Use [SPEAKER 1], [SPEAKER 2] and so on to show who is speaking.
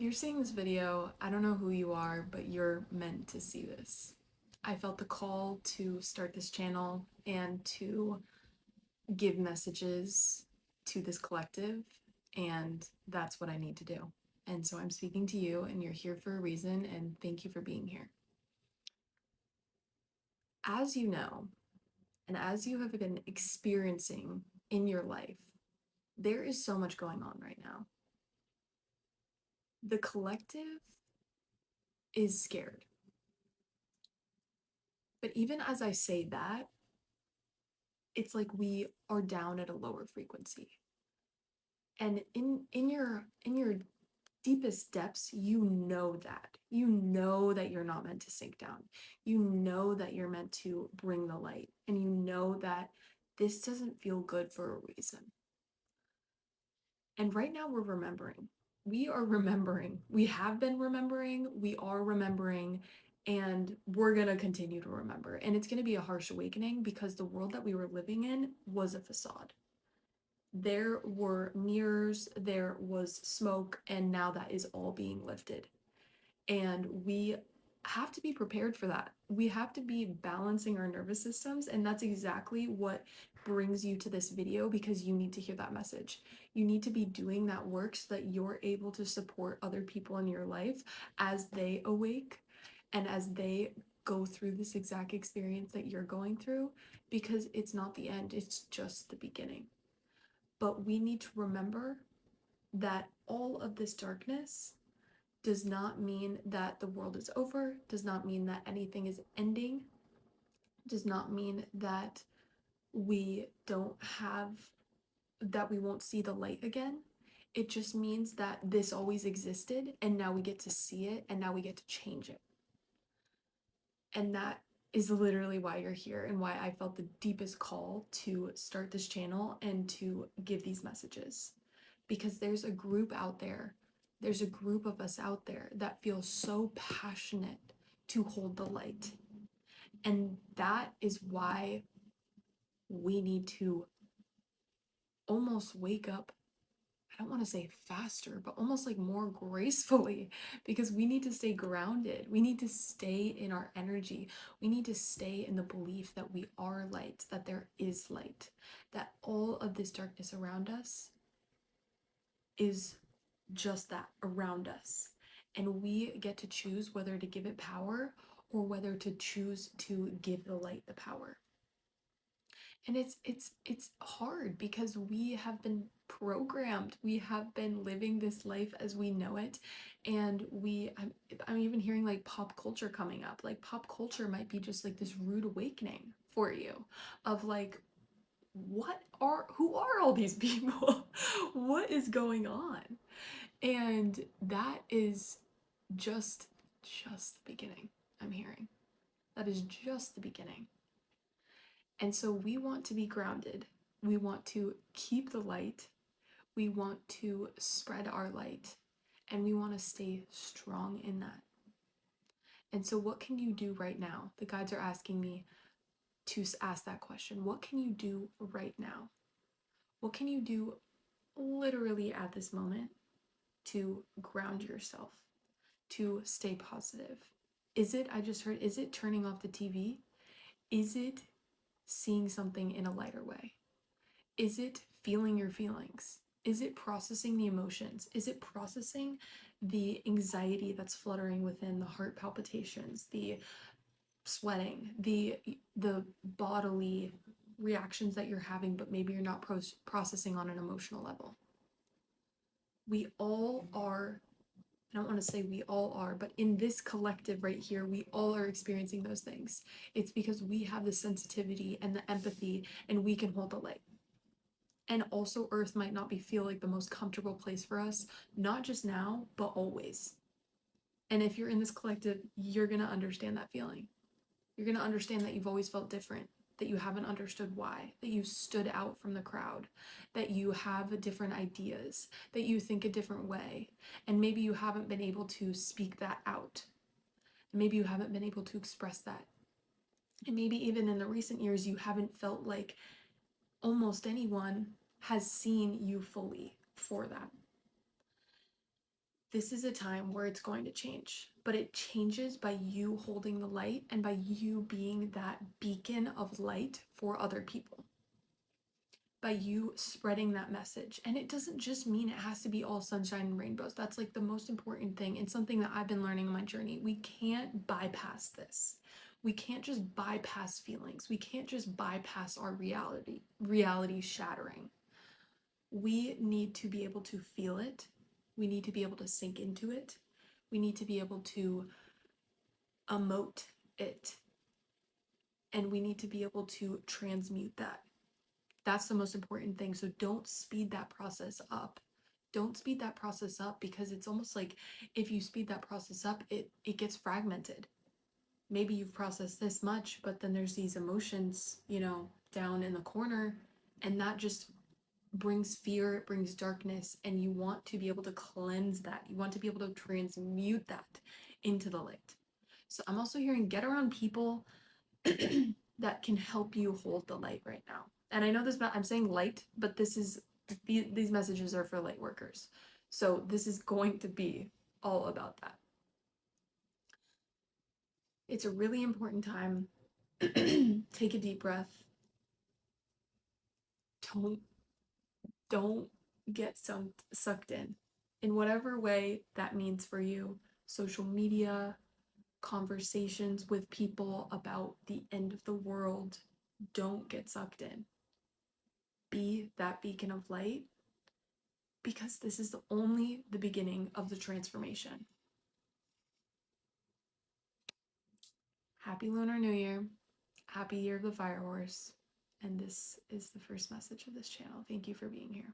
[SPEAKER 1] If you're seeing this video, I don't know who you are, but you're meant to see this. I felt the call to start this channel and to give messages to this collective, and that's what I need to do. And so I'm speaking to you, and you're here for a reason, and thank you for being here. As you know, and as you have been experiencing in your life, there is so much going on right now. The collective is scared. But even as I say that, it's like we are down at a lower frequency. And in your deepest depths, you know that. You know that you're not meant to sink down. You know that you're meant to bring the light. And you know that this doesn't feel good for a reason. And right now we're remembering. We are remembering. We have been remembering. We are remembering. And we're going to continue to remember. And it's going to be a harsh awakening because the world that we were living in was a facade. There were mirrors, there was smoke, and now that is all being lifted. And we have to be prepared for that. We have to be balancing our nervous systems, and that's exactly what brings you to this video, because you need to hear that message. You need to be doing that work so that you're able to support other people in your life as they awake and as they go through this exact experience that you're going through, because it's not the end, it's just the beginning. But we need to remember that all of this darkness does not mean that the world is over, does not mean that anything is ending, does not mean that we don't have, that we won't see the light again. It just means that this always existed and now we get to see it and now we get to change it. And that is literally why you're here and why I felt the deepest call to start this channel and to give these messages. Because there's a group out there, there's a group of us out there that feel so passionate to hold the light. And that is why we need to almost wake up. I don't want to say faster, but almost like more gracefully, because we need to stay grounded. We need to stay in our energy. We need to stay in the belief that we are light, that there is light, that all of this darkness around us is just that, around us. And we get to choose whether to give it power or whether to choose to give the light the power. And it's hard because we have been programmed. We have been living this life as we know it. And I'm even hearing like pop culture coming up. Like pop culture might be just like this rude awakening for you of like, who are all these people? What is going on? And that is just the beginning. I'm hearing that is just the beginning. And so we want to be grounded. We want to keep the light. We want to spread our light, and we want to stay strong in that. And so what can you do right now? The guides are asking me to ask that question. What can you do right now? What can you do literally at this moment to ground yourself, to stay positive? Is it, I just heard, is it turning off the TV? Is it seeing something in a lighter way? Is it feeling your feelings? Is it processing the emotions? Is it processing the anxiety that's fluttering within, the heart palpitations, the sweating, the bodily reactions that you're having, but maybe you're not processing on an emotional level? We all are, I don't want to say we all are, but in this collective right here, we all are experiencing those things. It's because we have the sensitivity and the empathy, and we can hold the light. And also, Earth might not feel like the most comfortable place for us, not just now, but always. And if you're in this collective, you're going to understand that feeling. You're going to understand that you've always felt different, that you haven't understood why, that you stood out from the crowd, that you have different ideas, that you think a different way. And maybe you haven't been able to speak that out. Maybe you haven't been able to express that. And maybe even in the recent years, you haven't felt like almost anyone has seen you fully for that. this is a time where it's going to change, but it changes by you holding the light and by you being that beacon of light for other people, by you spreading that message. And it doesn't just mean it has to be all sunshine and rainbows. That's like the most important thing, and something that I've been learning on my journey. We can't bypass this. We can't just bypass feelings. We can't just bypass our reality shattering. We need to be able to feel it. We need to be able to sink into it. We need to be able to emote it. And we need to be able to transmute that. That's the most important thing. So don't speed that process up. Don't speed that process up, because it's almost like if you speed that process up, it gets fragmented. Maybe you've processed this much, but then there's these emotions, down in the corner, and that just brings fear, it brings darkness, and you want to be able to cleanse that. You want to be able to transmute that into the light. So I'm also hearing get around people that can help you hold the light right now. And I know this, I'm saying light, but these messages are for light workers. So this is going to be all about that. It's a really important time. Take a deep breath. Don't don't get sucked in whatever way that means for you. Social media, conversations with people about the end of the world. Don't get sucked in. Be that beacon of light, because this is only the beginning of the transformation. Happy Lunar New Year. Happy Year of the Fire Horse. And this is the first message of this channel. Thank you for being here.